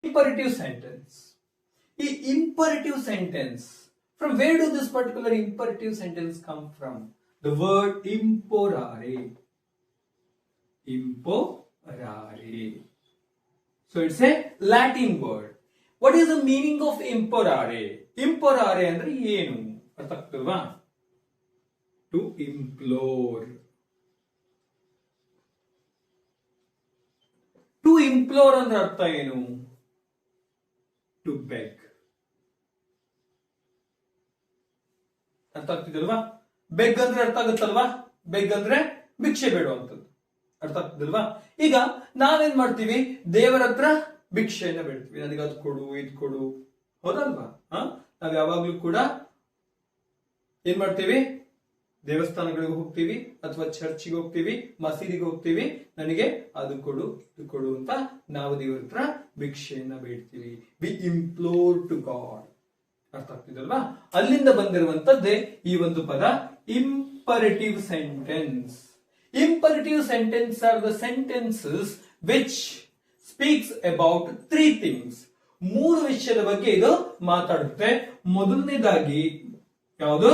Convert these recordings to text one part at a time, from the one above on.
Imperative sentence. The imperative sentence. From where do this particular imperative sentence come from? The word imporare. Imporare. So it's a Latin word. What is the meaning of imporare? Imporare andre ಏನು ಅರ್ಥ ಆಗ್ತಲ್ವಾ? To implore. To implore ಅಂದ್ರೆ ಅರ್ಥ ಏನು? To beg. ಅರ್ಥ ಆಗ್ತಿದಲ್ವಾ? Beg ಅಂದ್ರೆ ಅರ್ಥ ಆಗುತ್ತಲ್ವಾ? Beg ಅಂದ್ರೆ ಭಿಕ್ಷೆ ಬೇಡುವಂಥದ್ದು. ಅರ್ಥ ಆಗ್ತಿದಲ್ವಾ? ಈಗ ನಾವೇನ್ ಮಾಡ್ತೀವಿ? ದೇವರ ಹತ್ರ ಭಿಕ್ಷೆಯನ್ನ ಬೇಡ್ತೀವಿ. ನನಗೆ ಅದು ಕೊಡು, ಇದು ಕೊಡು, ಹೌದಲ್ವಾ? ನಾವ್ ಯಾವಾಗ್ಲೂ ಕೂಡ ಏನ್ ಮಾಡ್ತೀವಿ? ದೇವಸ್ಥಾನಗಳಿಗೆ ಹೋಗ್ತೀವಿ, ಅಥವಾ ಚರ್ಚಿಗೆ ಹೋಗ್ತೀವಿ, ಮಸೀದಿಗೆ ಹೋಗ್ತೀವಿ. ನನಗೆ ಅದು ಕೊಡು, ಇದು ಕೊಡು ಅಂತ ನಾವು ದೇವರ ಹತ್ರ ಭಿಕ್ಷೆಯನ್ನ ಬೇಡ್ತೀವಿ. We implore to God. ಅರ್ಥ ಆಗ್ತಿದಲ್ವಾ? ಅಲ್ಲಿಂದ ಬಂದಿರುವಂತದ್ದೇ ಈ ಒಂದು ಪದ imperative sentence. Imperative sentences are the sentences which speaks about three things. ಮೂರು ವಿಷಯದ ಬಗ್ಗೆ ಇದು ಮಾತಾಡುತ್ತೆ. ಮೊದಲನೇದಾಗಿ ಯಾವುದು?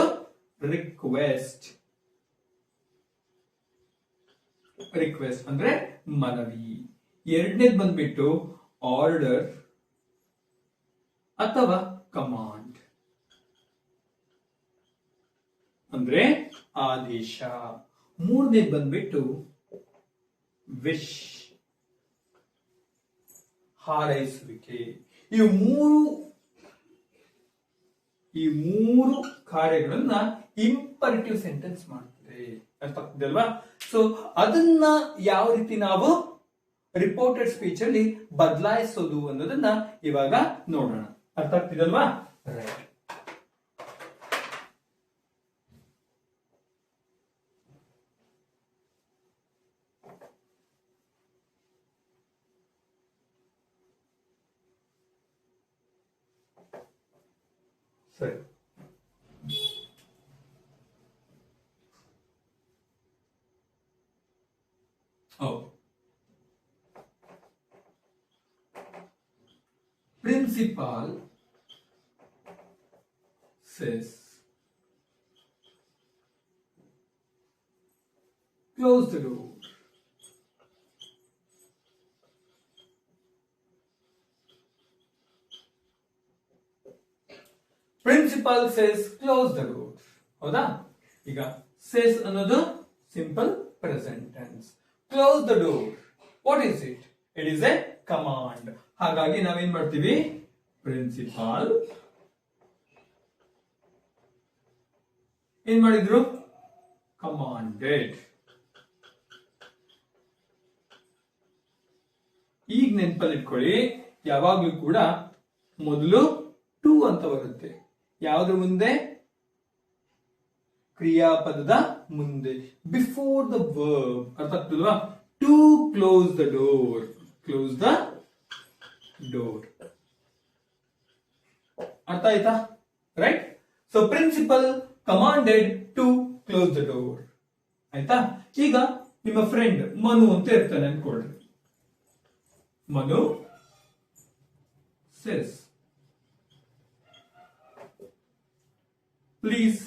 ರಿಕ್ವೆಸ್ಟ್. ರಿಕ್ವೆಸ್ಟ್ ಅಂದ್ರೆ ಮನವಿ. ಎರಡನೇದು ಬಂದ್ಬಿಟ್ಟು ಆರ್ಡರ್ ಅಥವಾ ಕಮಾಂಡ್ ಅಂದ್ರೆ ಆದೇಶ. ಮೂರನೇದು ಬಂದ್ಬಿಟ್ಟು ವಿಶ್, ಹಾರೈಸುವಿಕೆ. ಈ ಮೂರು ಕಾರ್ಯಗಳನ್ನ ಇಂಪರೇಟಿವ್ ಸೆಂಟೆನ್ಸ್ ಮಾಡ್ತದೆ. ಅರ್ಥ ಆಗ್ತಿದಲ್ವಾ? ಸೊ ಅದನ್ನ ಯಾವ ರೀತಿ ನಾವು ರಿಪೋರ್ಟೆಡ್ ಸ್ಪೀಚ್ ಅಲ್ಲಿ ಬದಲಾಯಿಸೋದು ಅನ್ನೋದನ್ನ ಇವಾಗ ನೋಡೋಣ. ಅರ್ಥ ಆಗ್ತಿದಲ್ವಾ? ರೈಟ್. ಸರಿ. Principal says, close the door. Principal says, close the door. ಹೌದಾ? ಈಗ says ಅನ್ನೋದು simple present tense. Close the door. What is it? It is a command. ಹಾಗಾಗಿ ನಾವೇನ್ ಮಾಡ್ತೀವಿ? ಪ್ರಿನ್ಸಿಪಾಲ್ ಏನ್ ಮಾಡಿದ್ರು? ಕಮಾಂಡೆಡ್. ಈಗ ನೆನಪಲ್ಲಿ ಇಟ್ಕೊಳ್ಳಿ, ಯಾವಾಗ್ಲೂ ಕೂಡ ಮೊದಲು ಟು ಅಂತ ಬರುತ್ತೆ. ಯಾವ್ದ್ರ ಮುಂದೆ? ಕ್ರಿಯಾಪದದ ಮುಂದೆ, ಬಿಫೋರ್ ದ ವರ್ಬ್. ಅರ್ಥ ಆಗ್ತಲ್ವಾ? To close the door. Close the door. ಅರ್ಥ ಆಯ್ತಾ? Right. So principal commanded to close the door. ಆಯ್ತಾ? ಈಗ ನಿಮ್ಮ ಫ್ರೆಂಡ್ ಮನು ಅಂತ ಇರ್ತಾನೆ ಅನ್ಕೊಳ್ರಿ. Manu says, please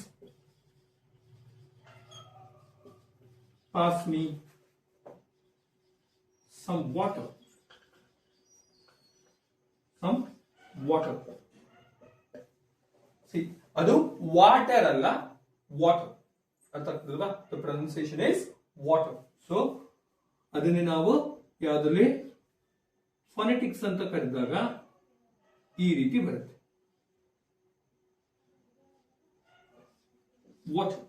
pass me some water. Some water. See, ಅದು ವಾಟರ್ ಅಲ್ಲ, ವಾಟರ್. ಅರ್ಥ ಆಗ್ತದಲ್ವಾ? The pronunciation is water. So ಅದನ್ನೇ ನಾವು ಯಾವ್ದ್ರಲ್ಲಿ ಫೋನೆಟಿಕ್ಸ್ ಅಂತ ಕರೆದಾಗ ಈ ರೀತಿ ಬರುತ್ತೆ. ವಾಟರ್.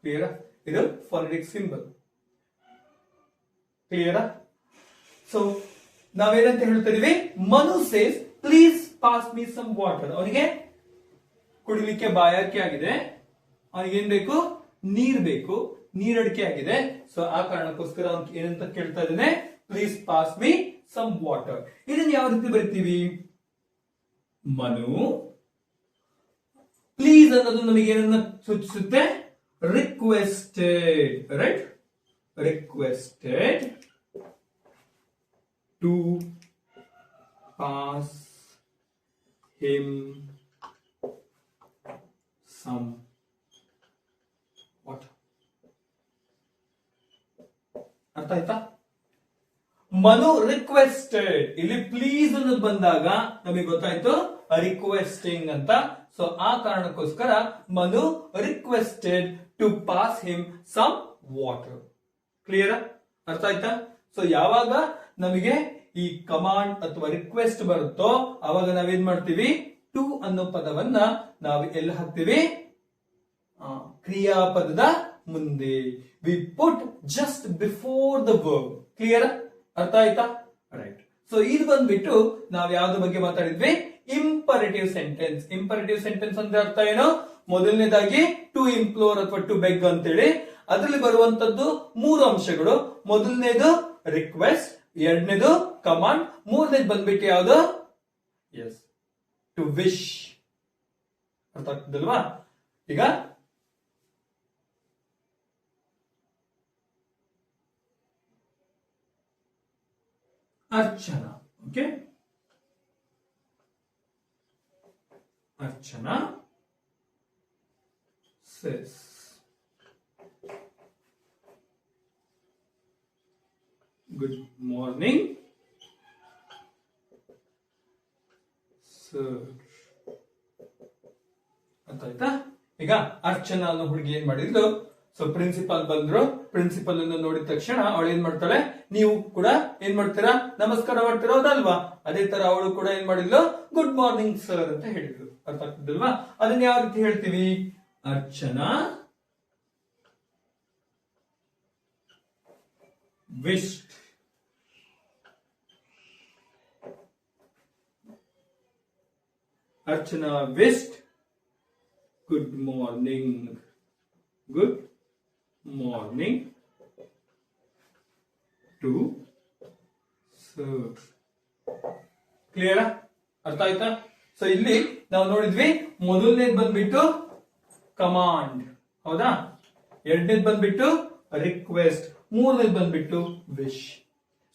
ಕ್ಲಿಯರ್? ಇದು ಫೋನೆಟಿಕ್ ಸಿಂಬಲ್. ಕ್ಲಿಯರ್? ಸೊ ನಾವೇನಂತ ಹೇಳ್ತಾ ಇದೀವಿ? Manu says, please pass me some water. ಅವನಿಗೆ ಕುಡಿಲಿಕ್ಕೆ ಬಾಯಾರಿಕೆ ಆಗಿದೆ, ಅವನಿಗೆ ಏನ್ ಬೇಕು? ನೀರ್ ಬೇಕು, ನೀರಡಿಕೆ ಆಗಿದೆ. ಸೊ ಆ ಕಾರಣಕ್ಕೋಸ್ಕರ ಅವ್ನು ಏನಂತ ಕೇಳ್ತಾ ಇದ್ದಾನೆ? Please pass me some water. ಇದನ್ನ ಯಾವ ರೀತಿ ಬರಿತೀವಿ? ಮನು ಪ್ಲೀಸ್ ಅನ್ನೋದು ನಮಗೆ ಏನನ್ನ ಸೂಚಿಸುತ್ತೆ? requested, right? Requested to pass him some water. ಅರ್ಥ ಆಯ್ತಾ? ಮನು ರಿಕ್ವೆಸ್ಟೆಡ್, ಇಲ್ಲಿ ಪ್ಲೀಸ್ ಅನ್ನೋದು ಬಂದಾಗ ನಮಗೆ ಗೊತ್ತಾಯ್ತು ರಿಕ್ವೆಸ್ಟಿಂಗ್ ಅಂತ. ಸೊ ಆ ಕಾರಣಕ್ಕೋಸ್ಕರ Manu requested to pass him some water. Clear? ಅರ್ಥ ಆಯ್ತಾ? ಸೊ ಯಾವಾಗ ನಮಗೆ ಈ ಕಮಾಂಡ್ ಅಥವಾ ರಿಕ್ವೆಸ್ಟ್ ಬರುತ್ತೋ ಅವಾಗ ನಾವೇನ್ ಮಾಡ್ತೀವಿ, ಟು ಅನ್ನೋ ಪದವನ್ನ ನಾವು ಎಲ್ಲಿ ಹಾಕ್ತೀವಿ, ಕ್ರಿಯಾಪದದ ಮುಂದೆ. We put just before the verb. Clear? ಅರ್ಥ ಆಯ್ತಾ? ರೈಟ್. ಸೊ ಇದು ಬಂದ್ಬಿಟ್ಟು ನಾವ್ ಯಾವ್ದ್ರ ಬಗ್ಗೆ ಮಾತಾಡಿದ್ವಿ, ಇಂಪರೇಟಿವ್ ಸೆಂಟೆನ್ಸ್. ಇಂಪರೇಟಿವ್ ಸೆಂಟೆನ್ಸ್ ಅಂದ್ರೆ ಅರ್ಥ ಏನು? ಮೊದಲನೇದಾಗಿ ಟು ಇಂಪ್ಲೋರ್ ಅಥವಾ ಟು ಬೆಗ್ ಅಂತೇಳಿ ಅದರಲ್ಲಿ ಬರುವಂತದ್ದು 3 ಅಂಶಗಳು. ಮೊದಲನೇದು ರಿಕ್ವೆಸ್ಟ್, ಎರಡನೇದು ಕಮಾಂಡ್, ಮೂರನೇದು ಬಂದ್ಬಿಟ್ಟು ಯಾವುದು, ಎಸ್, ಟು ವಿಶ್. ಅರ್ಥ ಆಗ್ತದಲ್ವಾ? ಈಗ Archana, okay, Archana says good morning sir. ಅಂತ ಆಯ್ತಾ? ಈಗ ಅರ್ಚನಾ ಅನ್ನೋ ಹುಡುಗಿ ಏನ್ ಮಾಡಿದ್ಲು, ಸೊ ಪ್ರಿನ್ಸಿಪಾಲ್ ಬಂದ್ರು. ಪ್ರಿನ್ಸಿಪಲ್ ಅನ್ನು ನೋಡಿದ ತಕ್ಷಣ ಅವಳು ಏನ್ ಮಾಡ್ತಾಳೆ, ನೀವು ಕೂಡ ಏನ್ ಮಾಡ್ತೀರಾ, ನಮಸ್ಕಾರ ಮಾಡ್ತೀರಾ, ಹೌದಲ್ವಾ? ಅದೇ ತರ ಅವಳು ಕೂಡ ಏನ್ ಮಾಡಿದ್ಲು, ಗುಡ್ ಮಾರ್ನಿಂಗ್ ಸರ್ ಅಂತ ಹೇಳಿದ್ಲು. ಅರ್ಥ ಆಗ್ತಿದ್ದಲ್ವಾ? ಅದನ್ನ ಯಾವ ರೀತಿ ಹೇಳ್ತೀವಿ, Archana wished Archana wished good morning to sir. Clear? ಅರ್ಥ ಆಯ್ತಾ? ಸೊ ಇಲ್ಲಿ ನಾವು ನೋಡಿದ್ವಿ, ಮೊದಲನೇದು ಬಂದ್ಬಿಟ್ಟು ಕಮಾಂಡ್, ಹೌದಾ? ಎರಡನೇದು ಬಂದ್ಬಿಟ್ಟು ರಿಕ್ವೆಸ್ಟ್, ಮೂರನೇದು ಬಂದ್ಬಿಟ್ಟು ವಿಶ್.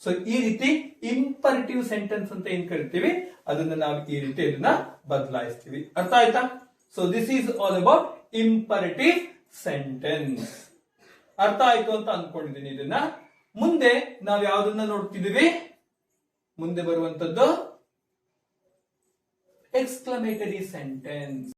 ಸೊ ಈ ರೀತಿ ಇಂಪರೇಟಿವ್ ಸೆಂಟೆನ್ಸ್ ಅಂತ ಏನ್ ಕರಿತೀವಿ ಅದನ್ನ ನಾವು ಈ ರೀತಿ ಇದನ್ನ ಬದಲಾಯಿಸ್ತೀವಿ. ಅರ್ಥ ಆಯ್ತಾ? So this is all about imperative sentence. ಅರ್ಥ ಆಯ್ತು ಅಂತ ಅನ್ಕೊಂಡಿದ್ದೀನಿ. ಇದನ್ನ ಮುಂದೆ ನಾವು ಯಾವ್ದನ್ನ ನೋಡ್ತಿದೀವಿ, ಮುಂದೆ ಬರುವಂತದ್ದು ಎಕ್ಸ್ಕ್ಲಮೇಟರಿ ಸೆಂಟೆನ್ಸ್.